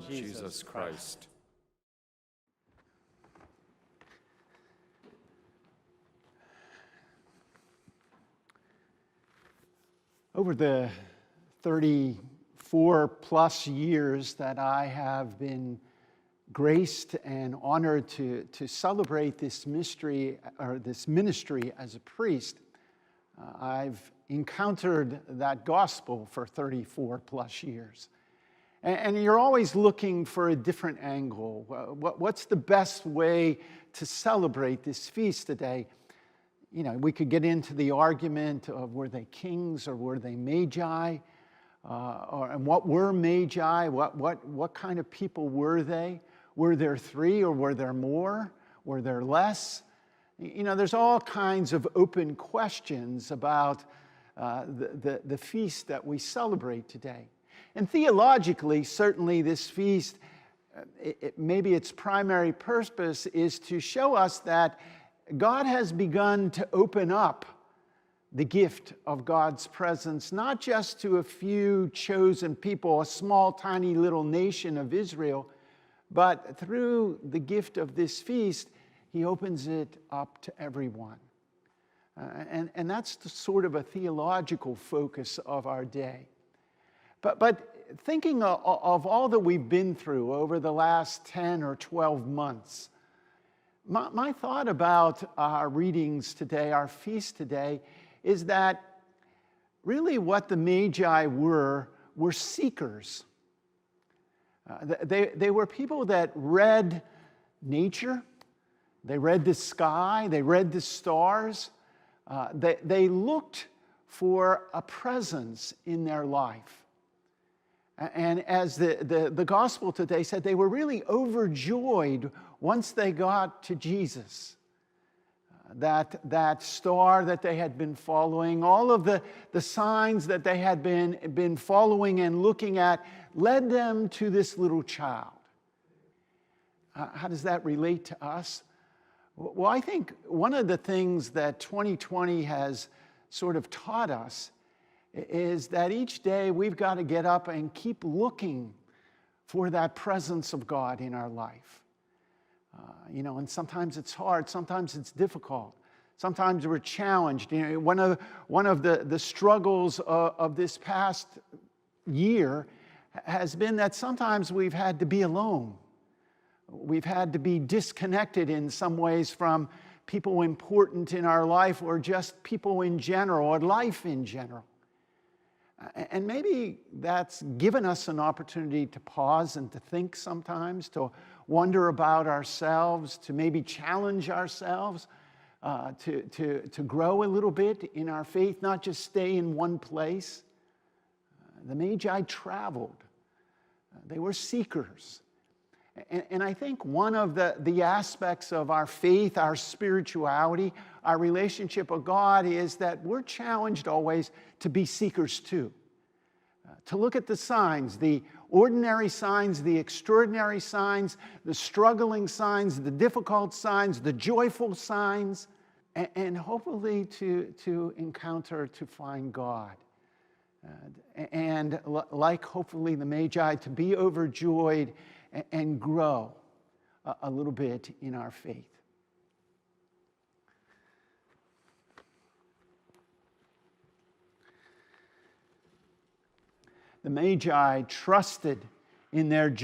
Jesus Christ. Over the 34 plus years that I have been graced and honored to celebrate this mystery or this ministry as a priest, I've encountered that gospel for 34 plus years. And you're always looking for a different angle. What's the best way to celebrate this feast today? You know, we could get into the argument of were they kings or were they magi? And what were magi? What kind of people were they? Were there three or were there more? Were there less? You know, there's all kinds of open questions about the feast that we celebrate today. And theologically, certainly this feast, maybe its primary purpose is to show us that God has begun to open up the gift of God's presence, not just to a few chosen people, a small, tiny little nation of Israel, but through the gift of this feast, he opens it up to everyone. And that's the sort of a theological focus of our day. But thinking of all that we've been through over the last 10 or 12 months, my thought about our readings today, our feast today, is that really what the Magi were seekers. They were people that read nature, they read the sky, they read the stars. They looked for a presence in their life. And as the gospel today said, they were really overjoyed once they got to Jesus. That star that they had been following, all of the signs that they had been following and looking at led them to this little child. How does that relate to us? Well, I think one of the things that 2020 has sort of taught us is that each day we've got to get up and keep looking for that presence of God in our life. And sometimes it's hard, sometimes it's difficult, sometimes we're challenged. One of the struggles of this past year has been that sometimes we've had to be alone. We've had to be disconnected in some ways from people important in our life or just people in general or life in general. And maybe that's given us an opportunity to pause and to think sometimes, to wonder about ourselves, to maybe challenge ourselves, to grow a little bit in our faith, not just stay in one place. The Magi traveled. They were seekers. And I think one of the aspects of our faith, our spirituality, our relationship with God is that we're challenged always to be seekers too. To look at the signs, the ordinary signs, the extraordinary signs, the struggling signs, the difficult signs, the joyful signs, and hopefully to encounter, to find God. And like hopefully the Magi, to be overjoyed and grow a little bit in our faith. The Magi trusted in their journey.